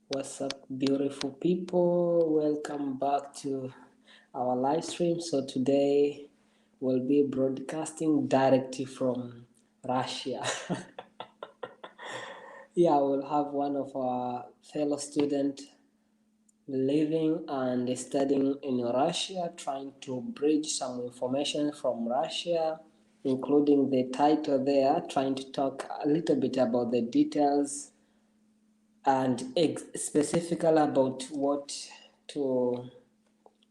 What's up, beautiful people? Welcome back to our live stream. So, today we'll be broadcasting directly from Russia. Yeah, we'll have one of our fellow students living and studying in Russia, trying to bridge some information from Russia, including the title there, trying to talk a little bit about the details and specifically about what to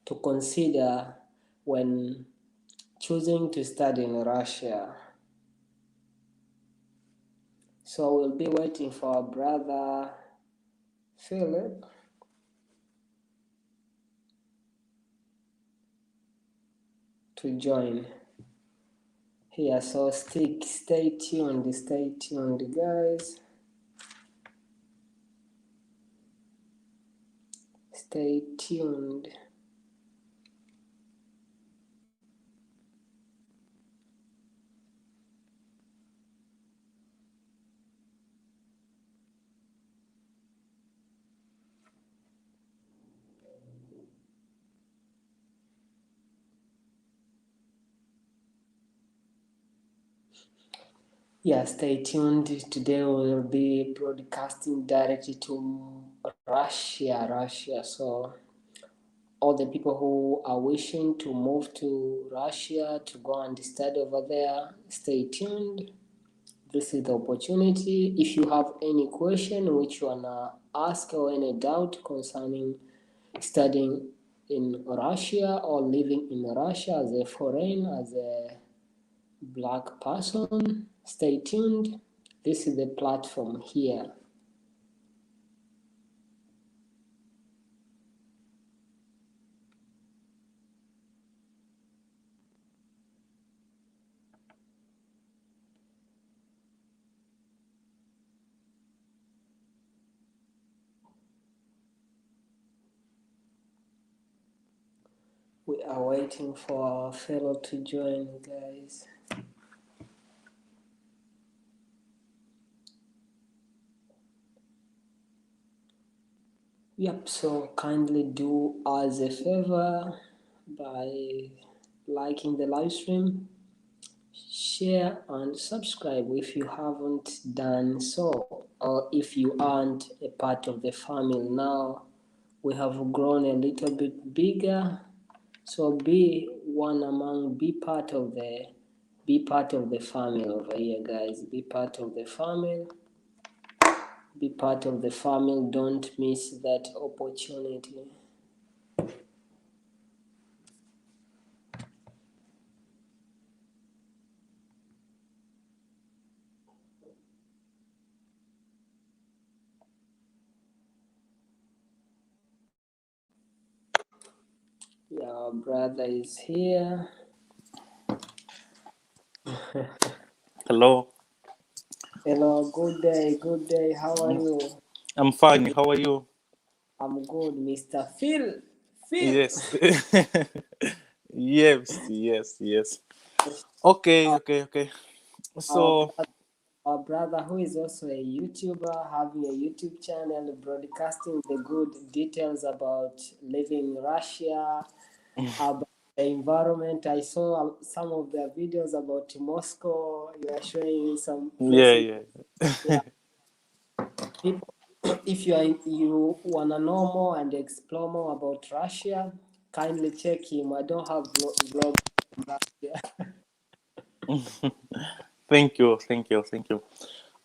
to consider when choosing to study in Russia. So we'll be waiting for our brother Philip to join here. So stay tuned, guys. Stay tuned. Yeah, stay tuned. Today we'll be broadcasting directly to Russia. So all the people who are wishing to move to Russia to go and study over there, stay tuned. This is the opportunity. If you have any question which you wanna ask or any doubt concerning studying in Russia or living in Russia as a foreign, as a black person, stay tuned. This is the platform here. We are waiting for our fellow to join, guys. Yep, so kindly do us a favor by liking the live stream, share and subscribe if you haven't done so, or if you aren't a part of the family now. We have grown a little bit bigger, so be part of the family over here, guys. Be part of the family. Be part of the family. Don't miss that opportunity. Yeah, our brother is here. Hello. Hello, good day. How are you? I'm fine. How are you? I'm good, Mr. Phil. Phil. Yes. yes. Okay. Our So, brother, our brother, who is also a YouTuber, having a YouTube channel, broadcasting the good details about living in Russia, about the environment. I saw some of their videos about Moscow. You are showing some places. yeah. Yeah, people, if you wanna know more and explore more about Russia, kindly check him. I don't have vlog from Russia. Thank you.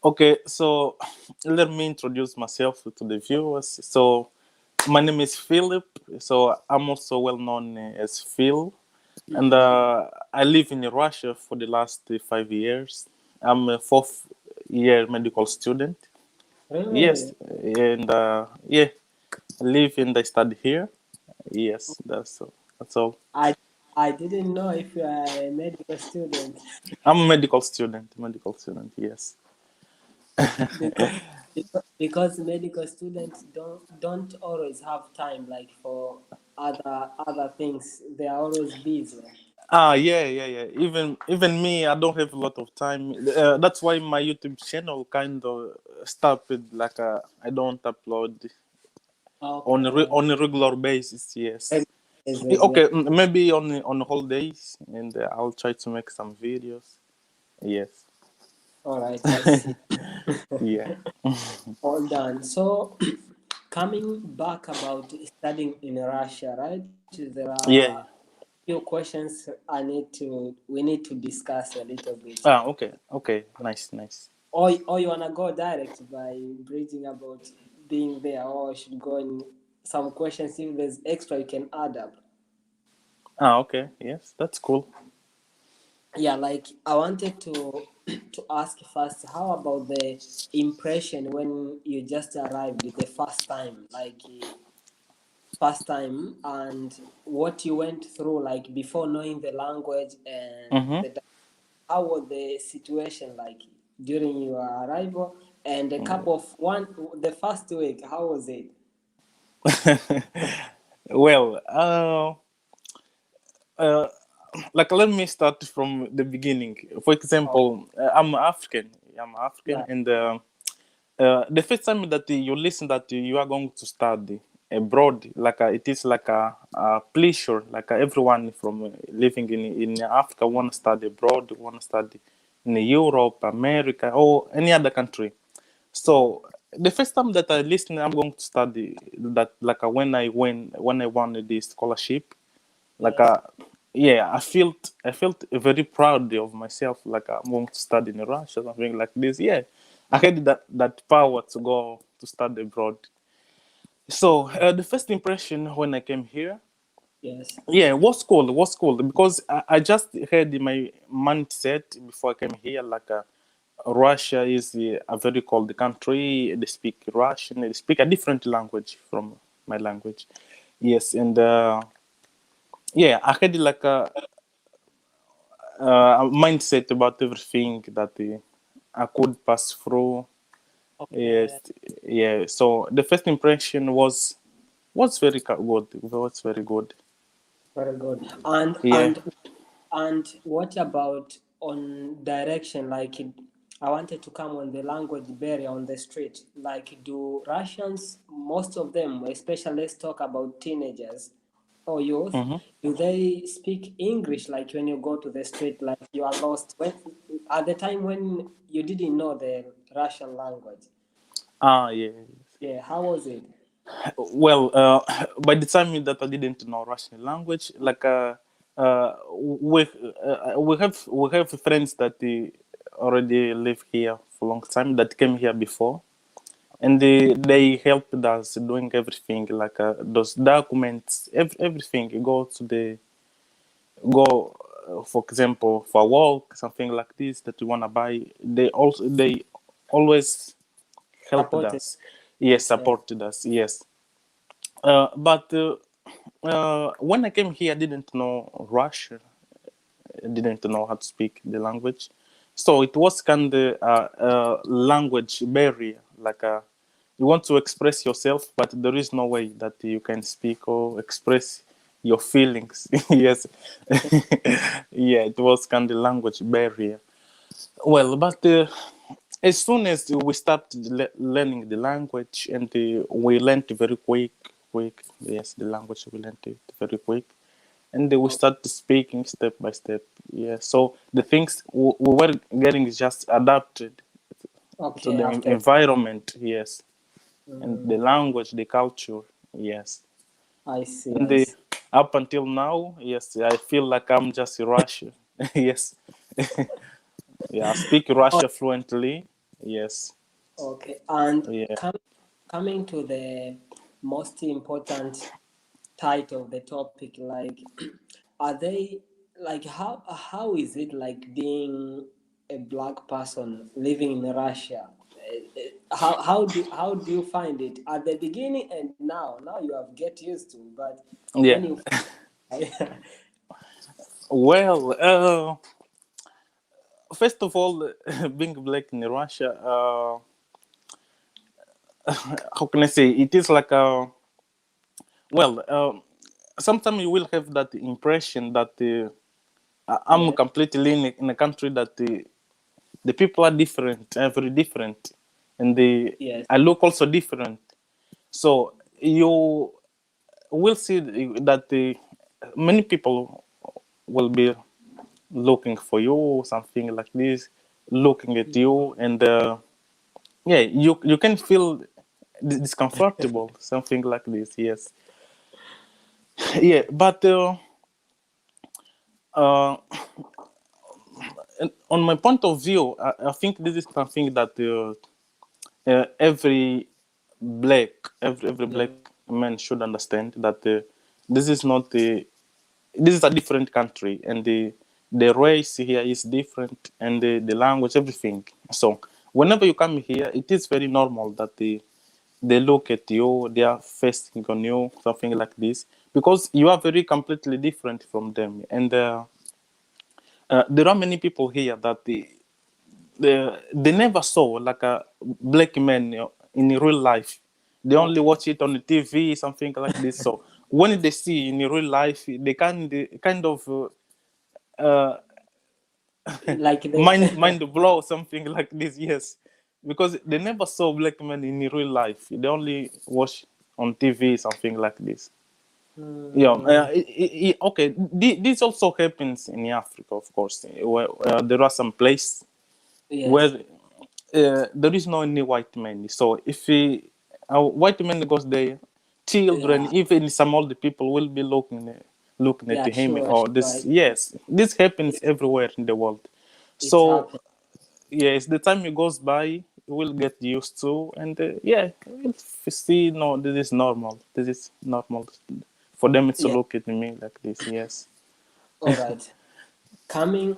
Okay, so let me introduce myself to the viewers. So, my name is Philip. So, I'm also well known as Phil. And I live in Russia for the last 5 years. I'm a fourth year medical student. Yes, Really? and I live and I study here. Yes, that's all. I I didn't know if you are a medical student. I'm a medical student. Medical student. Yes. because because medical students don't always have time like for other things. They are always busy. Yeah. Even me, I don't have a lot of time. That's why my YouTube channel kind of stopped. Like I don't upload Okay, on a regular basis. Yes. basis, yeah. Okay, maybe on holidays, and I'll try to make some videos. Yes. All right, I see. Yeah. All done. So, coming back about studying in Russia, right? There are Yeah. few questions we need to discuss a little bit. Ah, okay. Okay. Nice, nice. Or you wanna go direct by bridging about being there, or should go in some questions if there's extra you can add up. Ah, okay. Yes, that's cool. Yeah, like I wanted to to ask first, how about the impression when you just arrived the first time, like first time, and what you went through, like before knowing the language and Mm-hmm. how was the situation like during your arrival and a couple of one the first week, how was it? Well, uh, like let me start from the beginning. For Oh, example, I'm African. I'm African, yeah, and the first time that you listen that you are going to study abroad, like it is like a pleasure. Like everyone from living in Africa want to study abroad, want to study in Europe, America, or any other country. So the first time that I listened, I'm going to study that like when I won the scholarship, like yes, yeah, I felt very proud of myself. Like I'm going to study in Russia, something like this. Yeah, I had that power to go to study abroad. So the first impression when I came here, yes, yeah, was cool because I just had in my mindset before I came here like Russia is a very cold country. They speak Russian. They speak a different language from my language. Yes, and yeah, I had like a mindset about everything that I could pass through. okay, Yes, yeah. So the first impression was very good. Was very good. very good. Yeah. And what about on direction? Like, I wanted to come on the language barrier on the street. Like, do Russians, most of them, especially let's talk about teenagers or youth, Mm-hmm. do they speak English? Like when you go to the street, like you are lost. When at the time when you didn't know the Russian language, Ah, yeah. yeah, how was it? Well, by the time that I didn't know Russian language, like we have friends that already live here for a long time that came here before, and they helped us doing everything like those documents, everything. Go, for example, for a walk, something like this that you wanna buy. They always helped Supported, us. Yes, yeah. supported us. Yes. But when I came here, I didn't know Russian. I didn't know how to speak the language. So it was kind of a language barrier. Like you want to express yourself, but there is no way that you can speak or express your feelings. Yes. Yeah, it was kind of language barrier. Well, but as soon as we started learning the language, and we learned very quick. Yes, the language we learned it very quick, and then we started speaking step by step. Yeah, so the things we were getting is just adapted to Okay, the after. environment. Yes, and the Mm, language, the culture. Yes, I see, and I see. up until now, yes, I feel like I'm just Russian. Yes, yeah, I speak Oh, Russia fluently. Yes, okay. And yeah. coming to the most important title of the topic, like, are they like how is it like being a black person living in Russia? How do you find it at the beginning and now you have get used to, but when Yeah. you Well, first of all, being black in Russia, how can I say? It is like a well. Sometimes you will have that impression that I'm yes, completely in a country that the people are different, very different, and yes, I look also different. So you will see that many people will be looking for you, something like this, looking at you, and yeah, you can feel discomfortable, something like this. Yes, yeah, but uh, on my point of view, I think this is something that every black, every Yeah. black man should understand that this is not the this is a different country, and the race here is different, and the language, everything. So whenever you come here, it is very normal that they look at you, they are fasting on you, something like this, because you are very completely different from them. And there are many people here that they never saw like a black man, in real life. They only Okay. watch it on the TV, something like this. So when they see in real life, they kind of uh, Like they. mind blow, something like this. Yes, because they never saw black men in real life. They only watch on TV, something like this. Yeah, Hmm. okay. This also happens in Africa, of course, where there are some places Yes. where there is no any white man. So if a white man goes there, children, Yeah. even some older people will be looking at Yeah. him. Sure. Or Sure. this, yes, this happens It, everywhere in the world. it So happened. yes, the time it goes by, you will get used to, and yeah, you'll see. No, this is normal. This is normal for them to Yeah. look at me like this. Yes, All right. Coming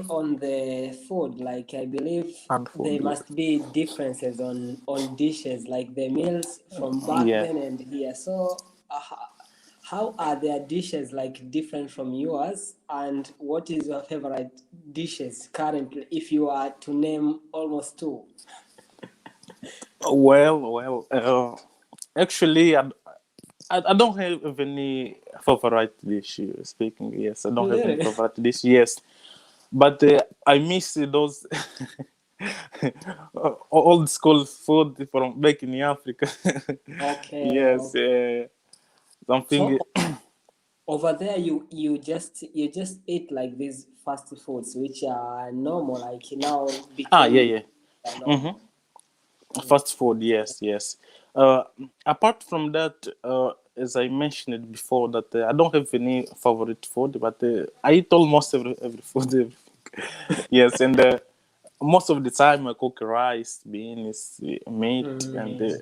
on the food, like I believe and there food. Yeah. must be differences on dishes, like the meals from back Yeah. then and here. So, how are their dishes like different from yours? And what is your favorite dishes currently, if you are to name almost two? Well. Actually, I don't have any favorite dish. Speaking, yes, I don't have any Really? favorite dish. Yes, but I miss those old school food from back in Africa. Okay. Yes, Okay. something. So over there, you just eat like these fast foods, which are normal, like now Ah, yeah, became yeah. normal. Fast food, yes, yes. Apart from that, as I mentioned it before, that I don't have any favorite food, but I eat almost every food. Everything. Yes, and most of the time I cook rice, beans, meat, and Mm.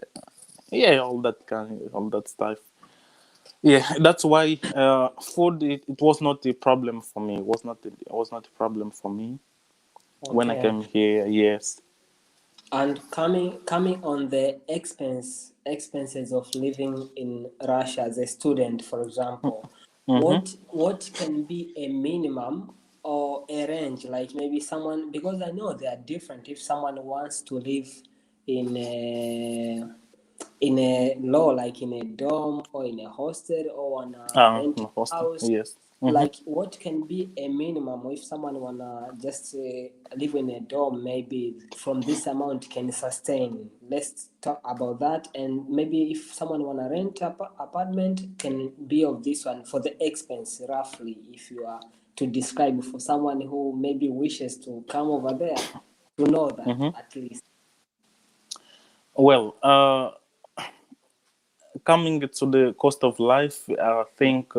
yeah, all that stuff. Yeah, that's why food it was not a problem for me. It was not a problem for me when I Okay. came here. Yes. And coming on the expenses of living in Russia as a student, for example, Mm-hmm. what can be a minimum or a range? Like maybe someone, because I know they are different. If someone wants to live in a law, like in a dorm or in a hostel or on a rented No, hostel. house, Yes. Mm-hmm. like what can be a minimum if someone wanna just live in a dorm, maybe from this amount can sustain. Let's talk about that. And maybe if someone wanna rent apartment, can be of this one for the expense roughly, if you are to describe for someone who maybe wishes to come over there, to know that Mm-hmm. at least. Well, coming to the cost of life, I think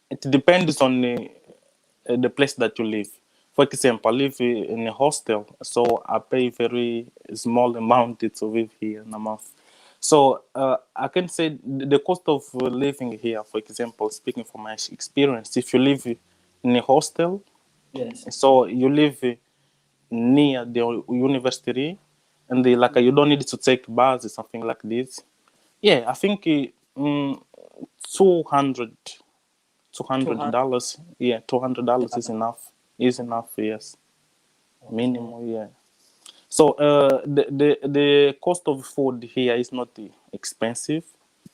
it depends on the place that you live. For example, I live in a hostel, so I pay very small amount to live here in a month. So I can say the cost of living here, for example, speaking from my experience, if you live in a hostel, Yes. so you live near the university, and like you don't need to take bus or something like this. Yeah, I think 200 200. $200. Yeah, $200 is Yeah. enough. Is enough, yes. Okay. Minimum, yeah. So the cost of food here is not expensive,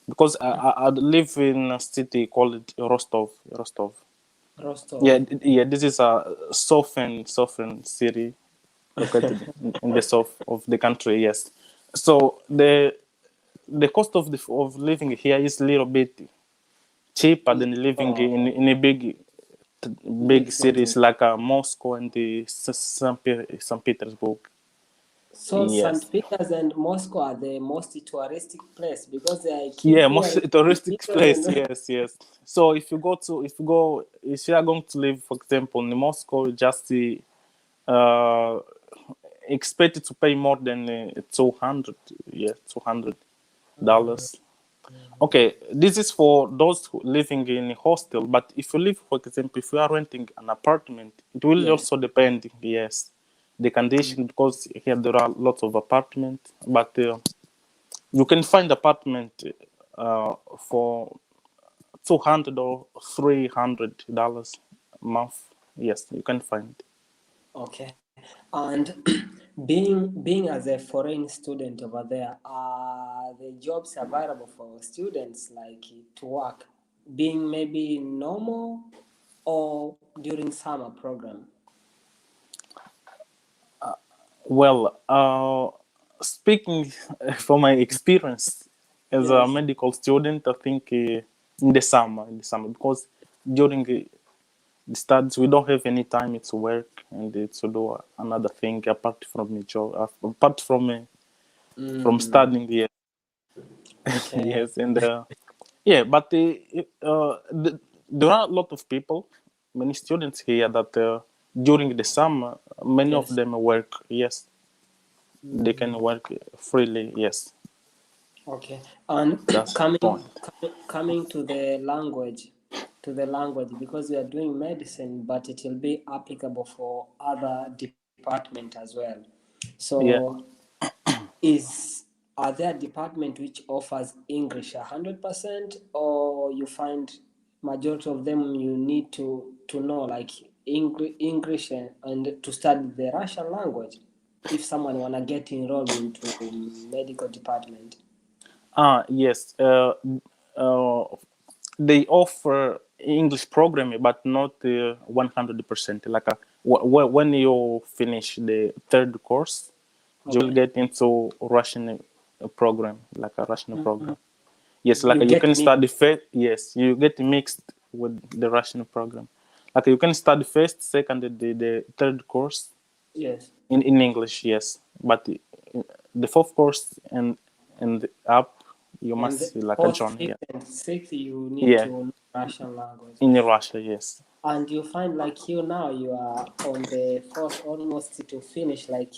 because I live in a city called Rostov. Rostov. Rostov. Yeah, yeah. This is a southern city located in the south of the country. Yes. So the cost of living here is a little bit cheaper than living Oh, in a big big cities cities. like Moscow and St. Petersburg. So Yes. St. Peters and Moscow are the most touristic place because I keep Yeah, most hearing St. touristic Peters place. and Yes, yes. So if you are going to live, for example, in Moscow, just uh, expected to pay more than 200. Yeah, $200. Okay, this is for those who living in a hostel. But if you live, for example, if you are renting an apartment, it will yes. also depend. Yes, the condition, because here there are lots of apartments, but you can find apartment for $200 or $300 a month. Yes, you can find. Okay. And being as a foreign student over there, are the jobs available for students like to work being maybe normal or during summer program? Well, speaking from my experience as a Yes. medical student, I think in the summer, because during the studies we don't have any time to work and to do another thing apart from the job, apart from Mm, studying. Yes, okay. yes, and yeah, but there are a lot of people, many students here that during the summer, many of Yes. them work. Yes, they can Mm, work freely. Yes, okay. And that's the coming, point. coming to the language, because we are doing medicine, but it will be applicable for other department as well. Yeah. So is are there department which offers English 100%, or you find majority of them you need to know like English and to study the Russian language if someone wanna get enrolled into medical department? Yes. Uh, they offer English programming, but not 100%. Like when you finish the third course, you will Okay. get into Russian program, like a Russian program. Yes, like You you get can me. study first. Yes, you get mixed with the Russian program. Like you can study first, second, the third course Yes. in English. Yes, but the fourth course and up, you And must the like a fourth, join. fifth, Yeah, and sixth, you need to yeah, know Russian language. in Russia. Yes. And you find like you now, you are on the fourth almost to finish, like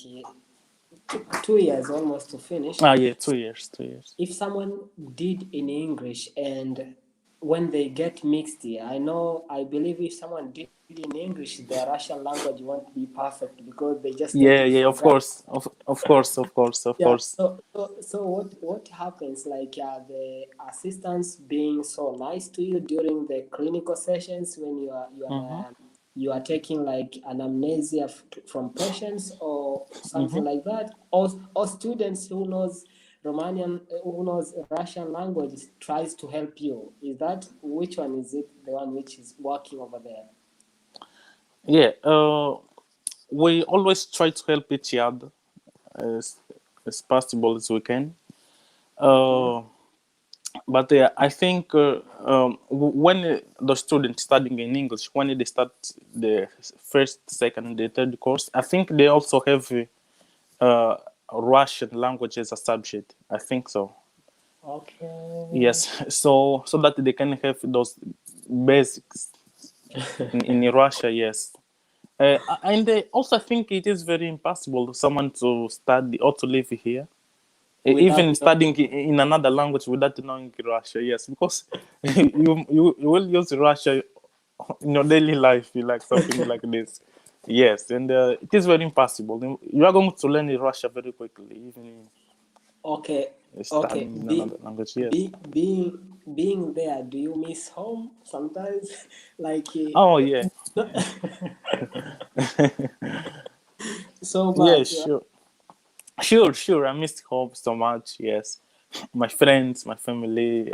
2 years almost to finish. Yeah, 2 years, 2 years. If someone did in English and when they get mixed here, I believe if someone did in English, the Russian language won't be perfect because they just take it Yeah, for yeah, of granted. course, of course, of course, of Yeah. course. So what happens? Like the assistants being so nice to you during the clinical sessions when Mm-hmm, you are taking like an amnesia from patients or mm-hmm. something like that, or students who knows Russian language tries to help you. Is that which one is it? The one which is working over there? Yeah, we always try to help each other as as possible as we can. Okay. Uh, but I think when the students studying in English, when they start the first, second, the third course, I think they also have uh, Russian language as a subject. I think so. Okay. Yes, so that they can have those basics in Russia. Yes, and also I think it is very impossible someone to study or to live here, Without even studying in another language without knowing Russia. Yes, because you will use Russia in your daily life, like something like this. Yes, and it is very impossible. You are going to learn Russia very quickly, even okay, okay. studying in another language. Yes. Being there, do you miss home sometimes? Like Oh yeah. so Yeah, much, sure. Sure, sure. I missed home so much. Yes, my friends, my family.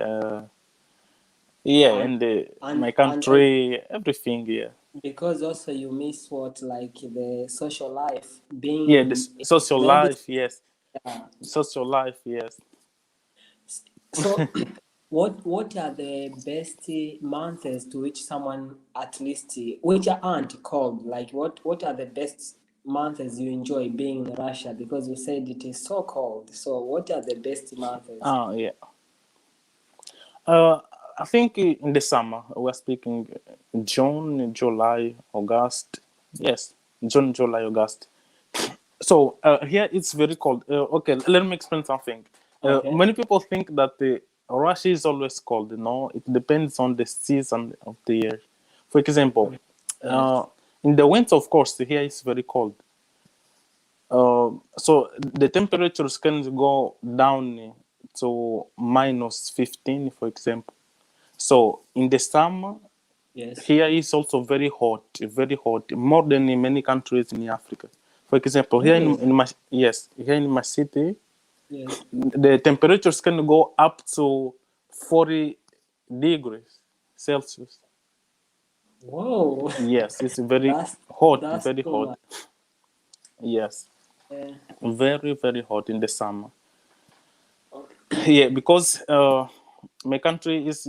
Yeah, and and my and country, everything. Yeah, because also you miss what like the social life being yeah. The in social medicine. life. Yes, Yeah. social life. Yes. So, what are the best months to which someone at least which aren't cold? Like what are the best months you enjoy being in Russia? Because you said it is so cold. So what are the best months? Yeah. Uh, I think in the summer we're speaking June, July, August. Yes, June, July, August. So here it's very cold. Okay, let me explain something. Okay. Many people think that Russia is always cold. No, it depends on the season of the year. For example, uh, Yes. in the winter, of course, here it's very cold. So the temperatures can go down to minus 15, for example. So in the summer, Yes. here is also very hot, more than in many countries in Africa. For example, here Really? in my yes, here in my city, Yes. the temperatures can go up to 40 degrees Celsius. Whoa. Yes, it's very that's hot, that's very too hot. much. Yes, Yeah. very hot in the summer. Yeah, because my country is,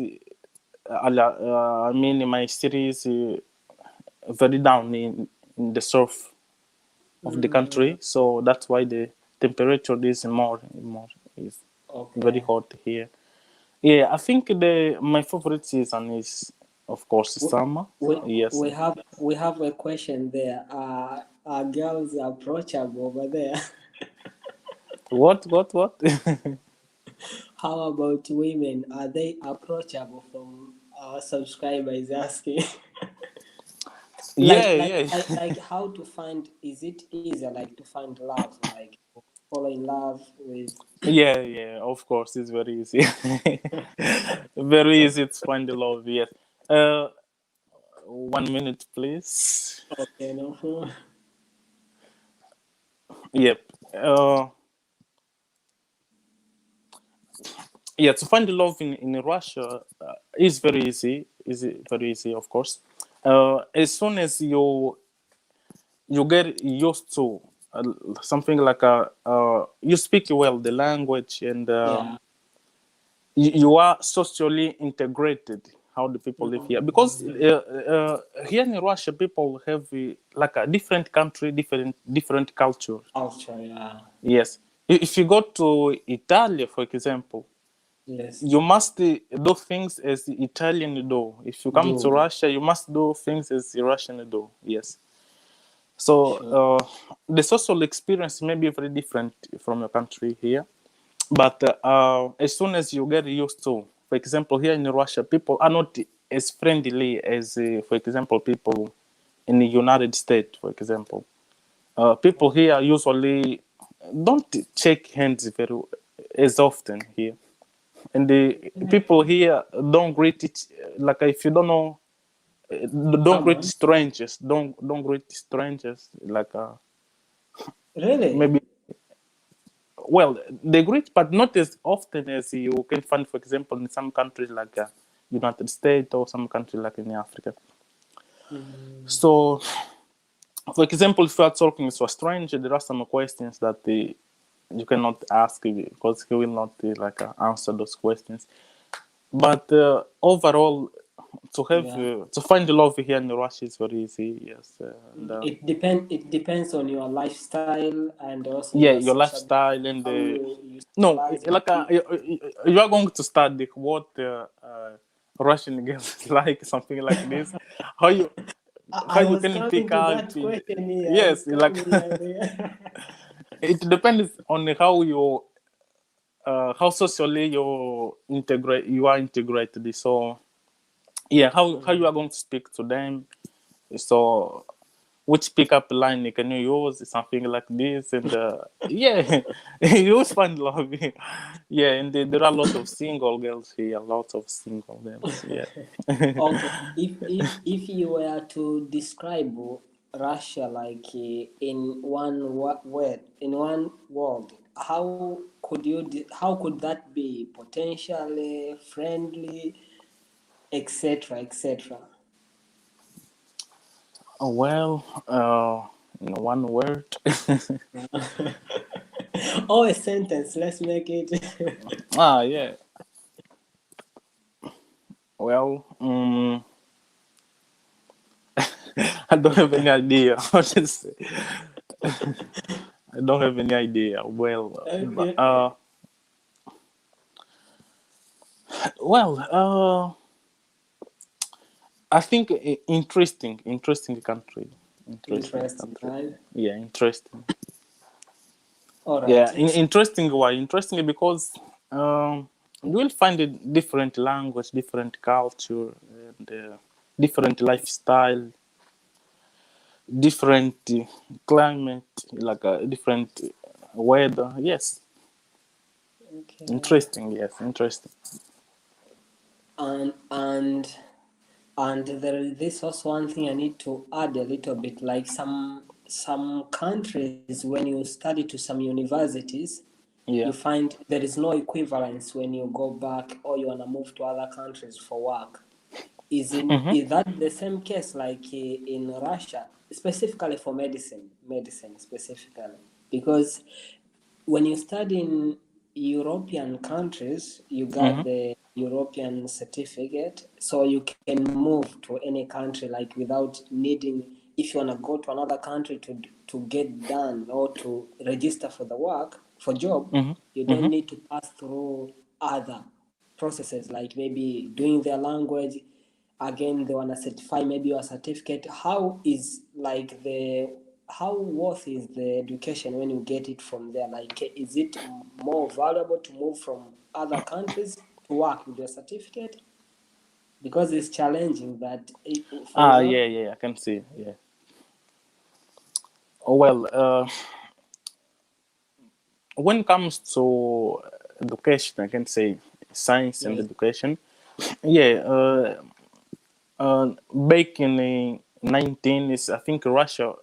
I mean, my city is very down in the south of the Mm, country, so that's why the temperature is more is very okay. hot here. Yeah, I think the my favorite season is, of course, We, summer. we Yes. we have a question there. Are girls approachable over there? What? How about women? Are they approachable from our subscribers asking? Yeah, yeah, Like how to find, is it easier like to find love, like fall in love with yeah. Of course, it's very easy. Very easy to find the love. Yes. 1 minute, please. okay, no. Yep. Uh, yeah, to find the love in Russia is very easy. Very easy, of course. As soon as you get used to something like you speak well the language, and Yeah. you are socially integrated. How the people live here, because Mm, here in Russia people have like a different country, different culture. culture, yeah. Yes. If you go to Italy, for example, Yes. you must do things as the Italian do. If you come to Do. Russia, you must do things as the Russian do. Yes. So Sure. the social experience may be very different from your country here, but as soon as you get used to, for example, here in Russia, people are not as friendly as, for example, people in the United States, for example. People here usually don't shake hands very as often here, and the people here don't greet each, like if you don't know, don't greet Someone. strangers, don't greet strangers like Really? maybe, well, they greet but not as often as you can find, for example, in some countries like United States, or some country like in Africa. Mm, So for example, if you are talking to a stranger, there are some questions that you cannot ask because he will not answer those questions. But overall, yeah. to find the love here in Russia is very easy. Yes, and It depends on your lifestyle and also yeah, your your social, lifestyle and how you no, socialize with like people. you are going to study what Russian girls like, something like this. How you how I you was can coming pick to out? that question here. I was Yes, like coming here. There. it depends on how socially you are integrated. So yeah, how you are going to speak to them. So which pickup line can you use, something like this, and yeah, you will find love. Yeah, and there are a lot of single girls here, lots of single girls. Yeah. Okay, if you were to describe Russia like in one word, in one word, how could that be? Potentially friendly, etc., etc. Well, in one word. Or a sentence. Let's make it. Ah, yeah. Well, I don't have any idea. Honestly, I don't have any idea. Okay. Well, I think interesting country, interesting Interesting, country. right? Yeah, interesting. All right. Yeah, interesting. Why interesting? Because you will find a different language, different culture, and different lifestyle, different climate, like a different weather. Yes, Okay. interesting. Yes, interesting. And and and there is this also one thing I need to add a little bit. Like some countries, when you study to some universities, you Yeah. find there is no equivalence when you go back or you wanna move to other countries for work. Mm-hmm. Is that the same case like in Russia, specifically for medicine specifically? Because when you study in European countries, you Mm-hmm. got the European certificate, so you can move to any country like without needing. If you wanna go to another country to get done or to register for the work for job, Mm-hmm. you Mm-hmm. don't need to pass through other processes like maybe doing their language. Again, they wanna certify maybe your certificate. How is like the how worth is the education when you get it from there? Like, is it more valuable to move from other countries to work with your certificate? Because it's challenging that, for Ah, example, yeah, yeah, I can see. Yeah. Well, when it comes to education, I can say science and yes, education. Yeah, back in 19 is I think Russia,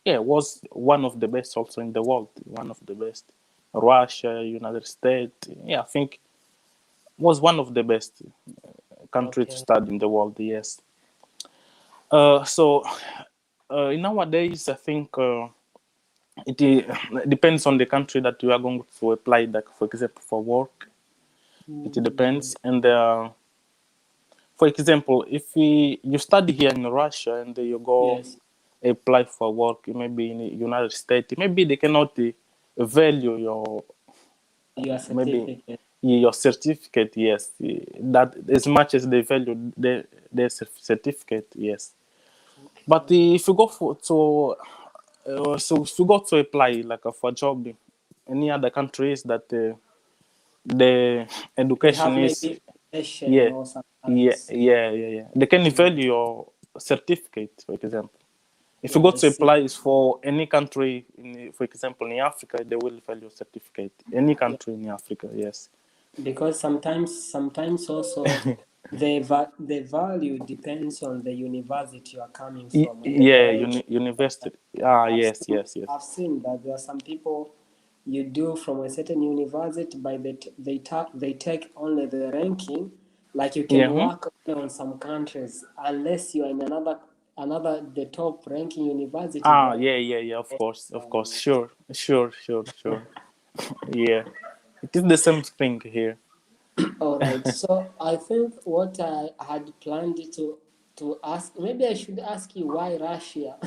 yeah, was one of the best also in the world, one of the best. Russia, United States, yeah, I think was one of the best country to okay, study in the world. Yes. So in nowadays, I think depends on the country that you are going to apply. Like for example, for work, it mm, depends. And for example, if you study here in Russia and you go yes, apply for work, maybe in the United States, maybe they cannot value your your maybe certificate. your certificate. Yes, that as much as they value their certificate. Yes, but Okay, if you go for to so if you go to apply like for a job in any other countries that the they education have is maybe foundation yeah or yeah sometimes. yeah yeah yeah they can Mm, value your certificate. For example, if you yeah, go I to see. apply for any country for example in Africa, they will value your certificate any Yeah, country in Africa. Yes. because sometimes also the value depends on the university you are coming from and the Yeah, direction. university. Ah, I've yes, seen yes, yes. I've seen that there are some people you do from a certain university, by they take only the ranking. Like you can Yeah. Hmm. work only on some countries unless you are in another the top ranking university. Ah, Then yeah, yeah, yeah. Of course. Sure, sure, sure, sure. Yeah, it is the same thing here. all right. So I think what I had planned to ask, maybe I should ask you why Russia.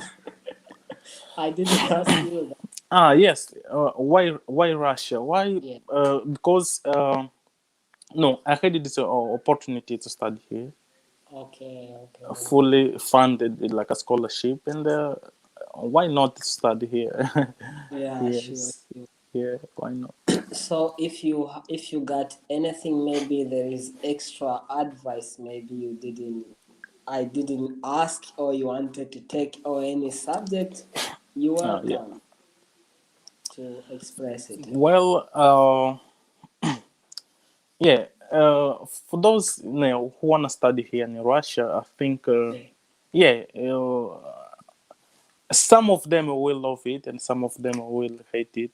I didn't ask you that. Ah, yes. Why Russia? Why? Yeah. Because no, I had this opportunity to study here, Okay. Okay. fully funded like a scholarship, and why not study here? Yeah. Sure. Yes, yeah. Why not? So if you got anything, maybe there is extra advice. Maybe I didn't ask, or you wanted to take, or any subject. You're Ah, yeah. welcome to express it. Well, yeah. For those who wanna study here in Russia, I think Yeah. yeah, some of them will love it and some of them will hate it,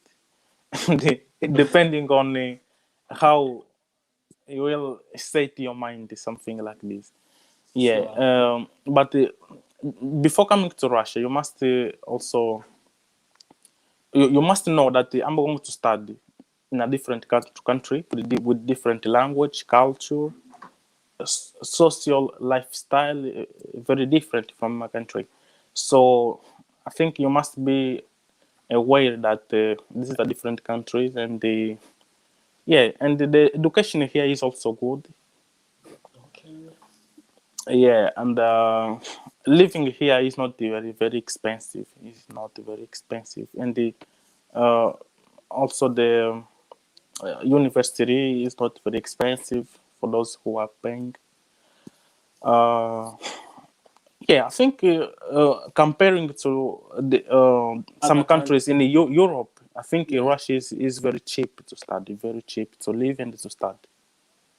depending on how you will set your mind something like this. Yeah, Sure. but before coming to Russia, you must also you must know that I'm going to study in a different country with different language, culture, social lifestyle very different from my country. So I think you must be aware that this is a different country, and the yeah, and the education here is also good. Okay. Yeah, and living here is not very expensive. It's not very expensive, and the uh, also the university is not very expensive for those who are paying. Uh, yeah, I think comparing to some Other countries countries. in Europe, I think Yes. Russia is very cheap to study, very cheap to live and to study.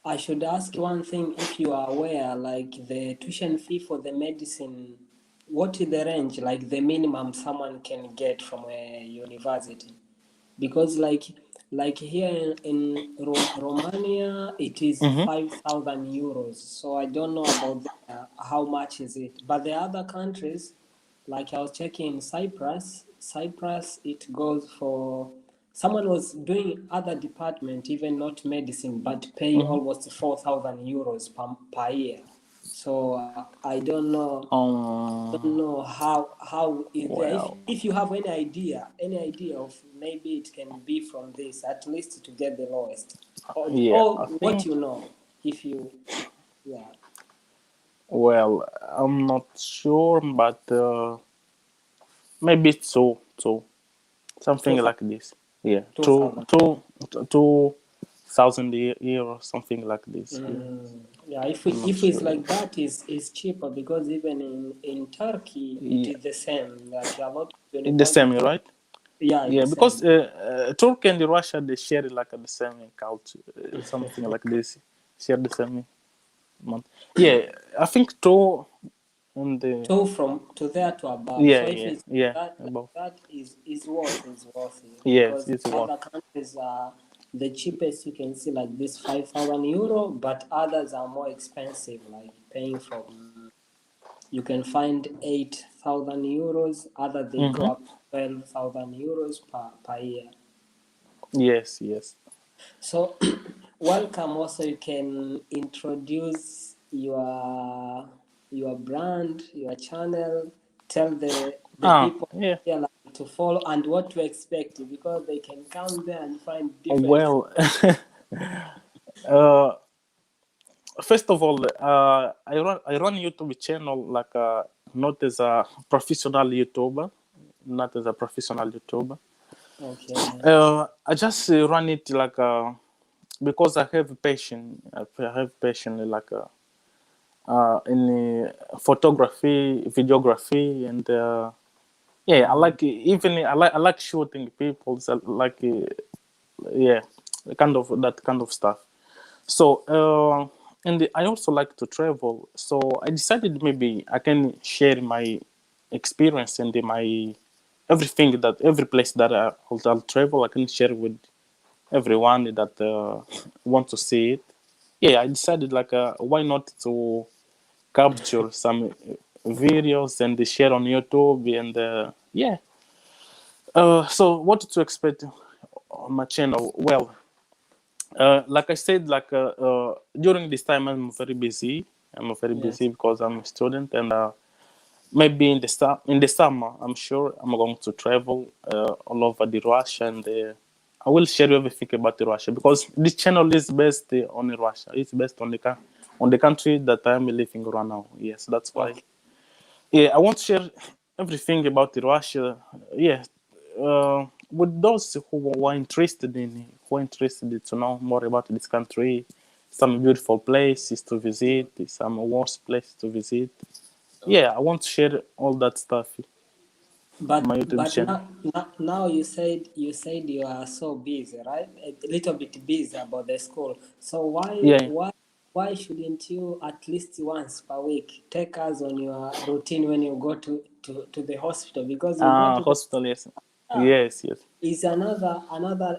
I should ask one thing if you are aware, like the tuition fee for the medicine, what is the range, like the minimum someone can get from a university? Because like here in Romania it is Mm-hmm. 5,000 euros. So I don't know about how much is it. But the other countries, like I was checking Cyprus it goes for someone was doing other department, even not medicine, but pay Mm-hmm. almost 4,000 euros per year. So I don't know how is there. If Well, if you have any idea of maybe it can be from this at least to get the lowest, yeah, or I what think. you know, if you yeah Well, I'm not sure, but maybe two, something two like this. Yeah, two thousand. 2,000 year or something like this. Yeah, Yeah, I'm not if it's sure. like that is cheaper because even in Turkey it Yeah, is the same. Like a lot of it's the same, universities, right? yeah, it's Yeah, the because same. Turkey and Russia they share like the same culture, something like this. Share the same month. Yeah, I think two and the So from to there to above. yeah, So if yeah, it's yeah, that above. that is worthy Yes, because it's what. other countries are the cheapest you can see like this 5,000 euro, but others are more expensive, like paying from you can find 8,000 euros, other they go Mm-hmm. up 12,000 euros per year. Yes, yes. So, welcome. Also, you can introduce your brand, your channel. Tell the Ah, people yeah. here like, to follow and what to expect because they can come there and find different food. Well, uh, first of all, I run YouTube channel like not as a professional YouTuber, not as a professional YouTuber. Okay, I just run it like because I have passion. I have passion like in photography, videography, and yeah, I like even I like shooting people. So like yeah, kind of that kind of stuff. So, and I also like to travel. So I decided maybe I can share my experience and my everything that every place that I'll travel, I can share with everyone that want to see it. Yeah, I decided like why not to capture some videos and share on YouTube and yeah. So what to expect on my channel? Well, like I said, like during this time, I'm very busy. I'm very yes, busy because I'm a student, and maybe in the summer, I'm sure I'm going to travel all over the Russia, and I will share everything about the Russia because this channel is based on Russia. It's based on the country that I'm living right now. Yes, that's why. okay. Yeah, I want to share everything about the Russia. Yeah, with those who are interested to know more about this country, some beautiful places to visit, some worst places to visit. Yeah, I want to share all that stuff on my YouTube But channel. now you said you are so busy, right? A little bit busy about the school. So why Yeah, why why shouldn't you at least once per week take us on your routine when you go to the hospital? Because you go to the hospital. Yes, ah, yes, yes. is another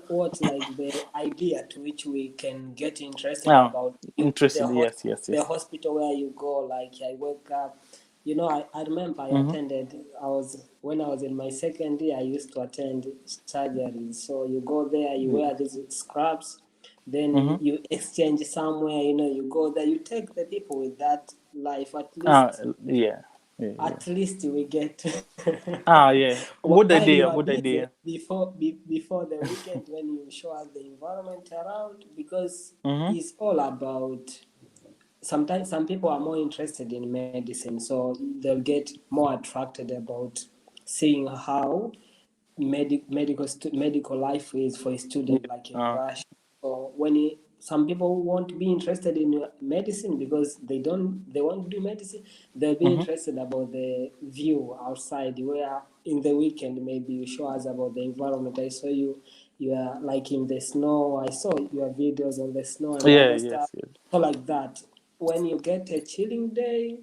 what like the idea to which we can get interested Ah, about you interested. Yes, yes, the yes. hospital where you go. Like I wake up, I remember I Mm-hmm. attended. I was when I was in my second year. I used to attend surgeries. So you go there, you wear these scrubs, then Mm-hmm. you exchange somewhere, you go there, you take the people with that life. At Ah, least yeah, yeah, yeah. we get Ah, yeah. Good while you idea. are Good busy idea. before the weekend, when you show us the environment around, because Mm-hmm. it's all about, sometimes some people are more interested in medicine, so they'll get more attracted about seeing how medical life is for a Yeah. student like in Uh, Russia. So some people won't be interested in medicine because they won't do medicine. They'll be mm-hmm. interested about the view outside, where in the weekend maybe you show us about the environment. I saw you are like in the snow. I saw your videos on the snow and Yeah. other stuff. Yes. Yes. So like that, when you get a chilling day,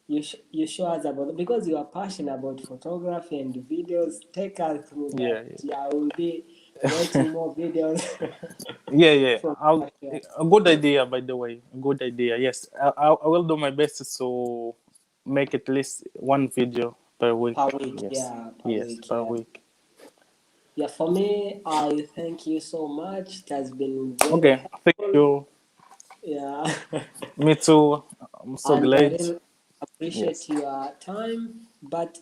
you show us about it because you are passionate about photography and videos. Take us through Yeah. that. Yeah, I will be waiting more videos Yeah. Yeah. from I'll, Russia. a good idea, by the way. A good idea. Yes. I will do my best to make at least one video per Per week. week. Yes. Yeah, per Yes. week. Per Yeah. week. Yeah, for me, I thank you so much. It has been very Okay. Thank helpful. you. Yeah. Me too. I'm so And I glad. really appreciate Yes. your time. But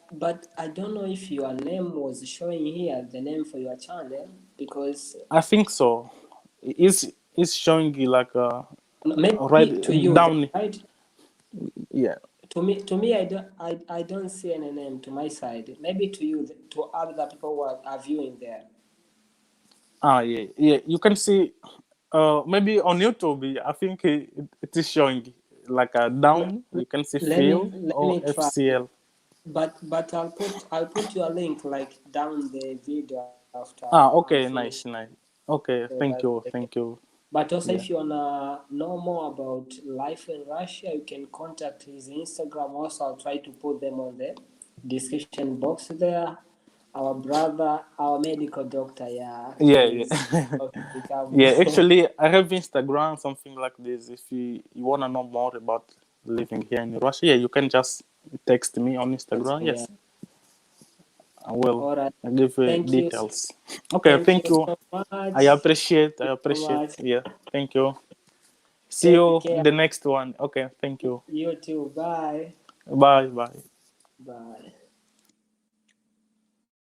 I don't know if your name was showing here, the name for your channel, because I think so. It's showing you like right maybe to you, down. right? Yeah. To me, I don't see any name to my side. Maybe to you, to other people who are viewing there. Ah, yeah, yeah. You can see, maybe on YouTube. I think it is showing like a Let, down. You can see let me Phil let or me try. FCL. But I'll put your link like down the video after Ah, I'm okay, finished, nice, nice. Okay, so thank that you, they can. thank you. But also, Yeah, if you wanna know more about life in Russia, you can contact his Instagram. Also, I'll try to put them on the description box there. Our brother, our medical doctor, yeah, yeah, actually is yeah. about to become. Yeah, actually, I have Instagram, something like this. If you wanna know more about living here in Russia, yeah, you can just text me on Instagram. Yeah. Yes, I will All right. give Thank you. details. Okay, Thank you thank you. so I much. appreciate. I Thank you so appreciate. much. Yeah, thank you. See Take you care. the next one. Okay, thank you. You too. Bye. Bye, bye. Bye.